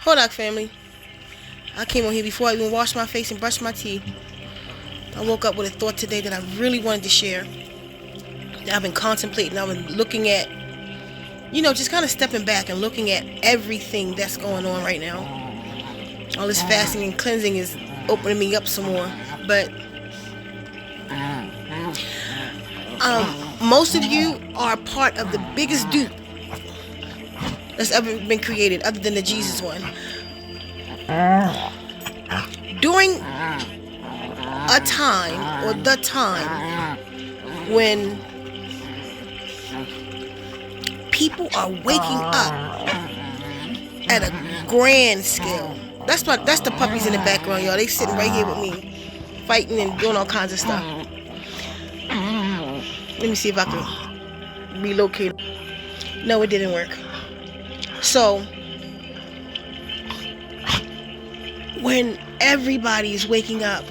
Hold on, family. I came on here before I even washed my face and brushed my teeth. I woke up with a thought today that I really wanted to share. That I've been contemplating. I've been looking at, just kind of stepping back and looking at everything that's going on right now. All this fasting and cleansing is opening me up some more. But most of you are part of the biggest dupe that's ever been created, other than the Jesus one. During a time, or the time, when people are waking up at a grand scale. That's the puppies in the background, y'all. They sitting right here with me, fighting and doing all kinds of stuff. Let me see if I can relocate. No, it didn't work. So, when everybody is waking up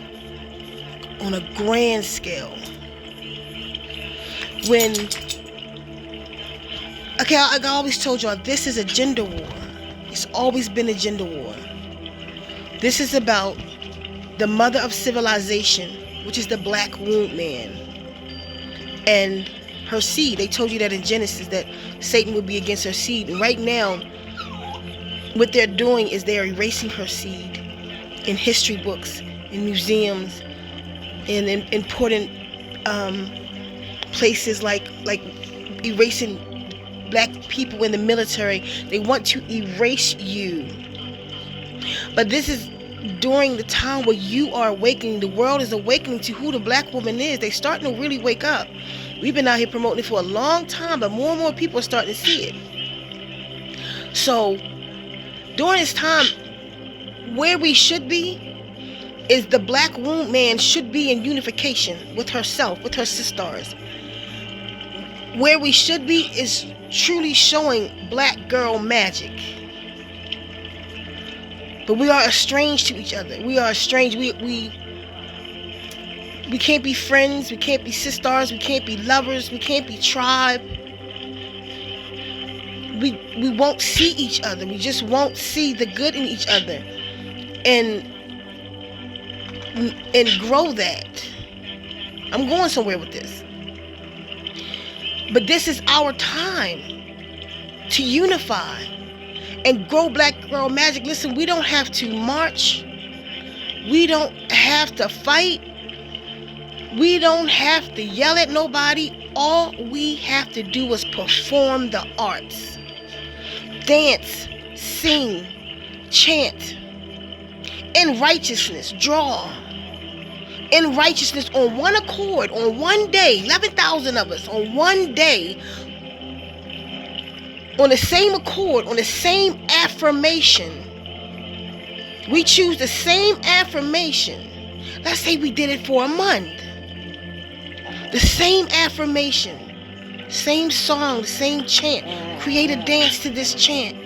on a grand scale, I always told y'all, this is a gender war. It's always been a gender war. This is about the mother of civilization, which is the black womb man, and her seed. They told you that in Genesis, that Satan would be against her seed. And right now, what they're doing is they're erasing her seed in history books, in museums, and in important places like erasing black people in the military. They want to erase you. But this is during the time where you are awakening. The world is awakening to who the black woman is. They're starting to really wake up. We've been out here promoting it for a long time, but more and more people are starting to see it. So during this time, where we should be is the black womb man should be in unification with herself, with her SisStars. Where we should be is truly showing black girl magic. But we are estranged to each other. We are estranged. We can't be friends. We can't be SisStars. We can't be lovers. We can't be tribe. We won't see each other. We just won't see the good in each other. And grow that. I'm going somewhere with this. But this is our time to unify and grow black girl magic. Listen, we don't have to march. We don't have to fight. We don't have to yell at nobody. All we have to do is perform the arts. Dance, sing, chant. In righteousness, draw. In righteousness, on one accord, on one day, 11,000 of us, on one day, on the same accord, on the same affirmation. We choose the same affirmation. Let's say we did it for a month. The same affirmation, same song, same chant. Create a dance to this chant.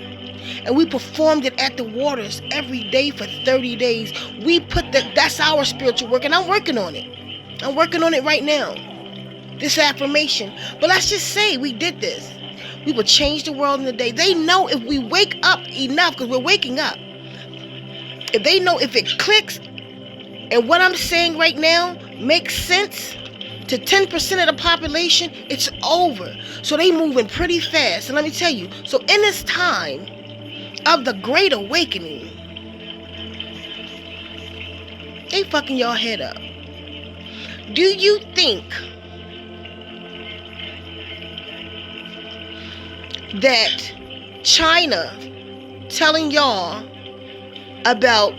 And we performed it at the waters every day for 30 days. We put that's our spiritual work, and I'm working on it. I'm working on it right now. This affirmation. But let's just say we did this. We will change the world in a day. They know if we wake up enough, because we're waking up. If they know if it clicks, and what I'm saying right now makes sense to 10% of the population, it's over. So they moving pretty fast. And let me tell you, so in this time of the Great Awakening, they fucking y'all head up. Do you think that Chyna telling y'all about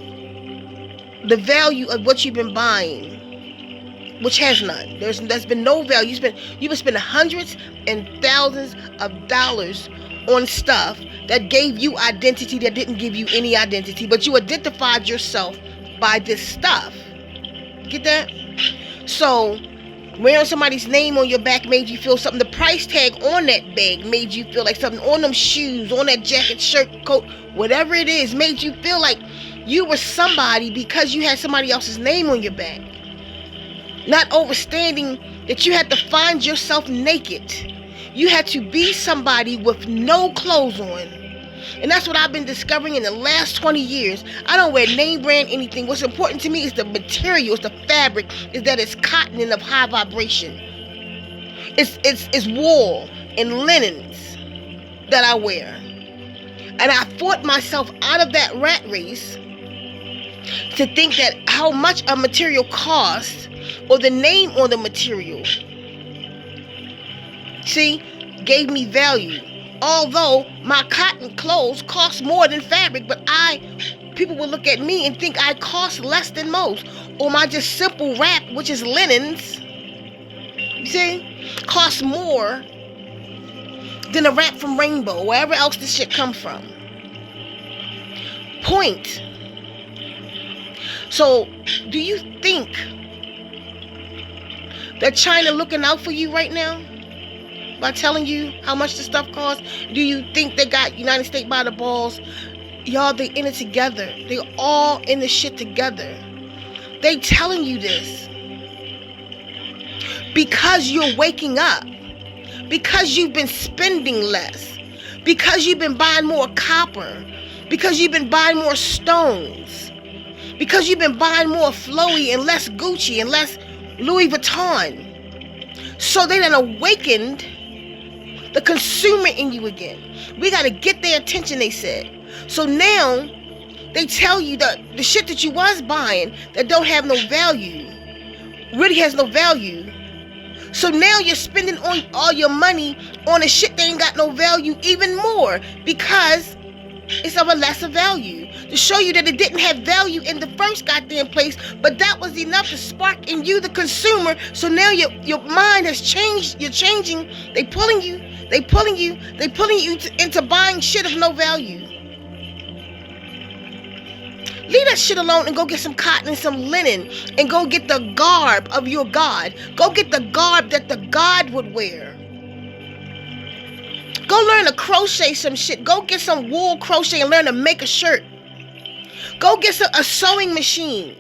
the value of what you've been buying, which has none, there's been no value, you've been spending hundreds and thousands of dollars on stuff that gave you identity that didn't give you any identity, but you identified yourself by this stuff. Get that? So wearing somebody's name on your back made you feel something. The price tag on that bag made you feel like something. On them shoes, on that jacket, shirt, coat, whatever it is, made you feel like you were somebody because you had somebody else's name on your back. Not understanding that you had to find yourself naked. You had to be somebody with no clothes on And that's what I've been discovering in the last 20 years. I don't wear name brand anything. What's important to me is the material, it's the fabric, is that it's cotton and of high vibration. It's wool and linens that I wear. And I fought myself out of that rat race to think that how much a material costs or the name on the material, see, gave me value. Although my cotton clothes cost more than fabric, but people will look at me and think I cost less than most. Or my just simple wrap, which is linens, you see, costs more than a wrap from Rainbow, or wherever else this shit come from. Point. So, do you think that Chyna looking out for you right now by telling you how much the stuff costs? Do you think they got United States by the balls? Y'all, they in it together. They all in the shit together. They telling you this because you're waking up, because you've been spending less, because you've been buying more copper, because you've been buying more stones, because you've been buying more Flowy and less Gucci and less Louis Vuitton. So they done awakened the consumer in you again. We got to get their attention, they said. So now they tell you that the shit that you was buying that don't have no value really has no value. So now you're spending all your money on the shit that ain't got no value even more because it's of a lesser value, to show you that it didn't have value in the first goddamn place, but that was enough to spark in you, the consumer. So now your mind has changed. You're changing. They pulling you into buying shit of no value. Leave that shit alone and go get some cotton and some linen and go get the garb of your God. Go get the garb that the God would wear. Go learn to crochet some shit. Go get some wool crochet and learn to make a shirt. Go get a sewing machine.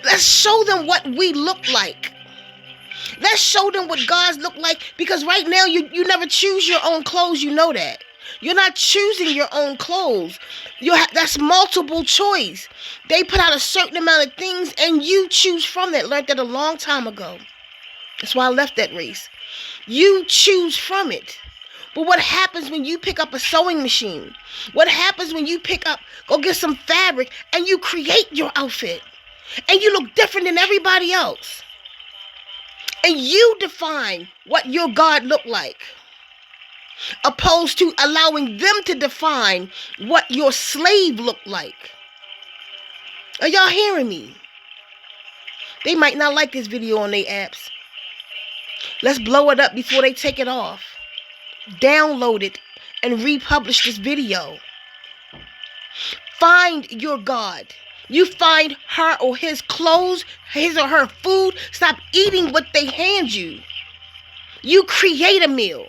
Let's show them what we look like. Let's show them what God's look like, because right now you never choose your own clothes. You know that. You're not choosing your own clothes. That's multiple choice. They put out a certain amount of things and you choose from that. Learned that a long time ago. That's why I left that race. You choose from it. But what happens when you pick up a sewing machine? What happens when you go get some fabric and you create your outfit? And you look different than everybody else. And you define what your God look like. Opposed to allowing them to define what your slave looked like. Are y'all hearing me? They might not like this video on their apps. Let's blow it up before they take it off. Download it and republish this video. Find your God. You find her or his clothes, his or her food. Stop eating what they hand you. You create a meal.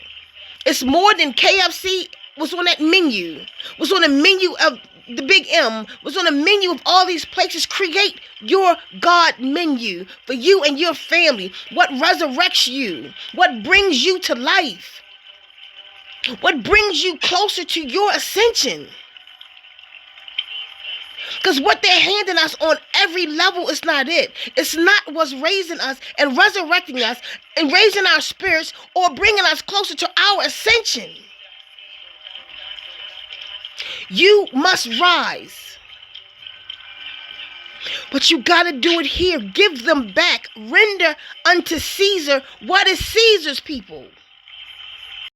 It's more than KFC was on that menu. Was on the menu of the Big M. Was on the menu of all these places. Create your God menu for you and your family. What resurrects you? What brings you to life? What brings you closer to your ascension? Because what they're handing us on every level is not it. It's not what's raising us and resurrecting us and raising our spirits or bringing us closer to our ascension. You must rise. But you got to do it here. Give them back. Render unto Caesar what is Caesar's, people.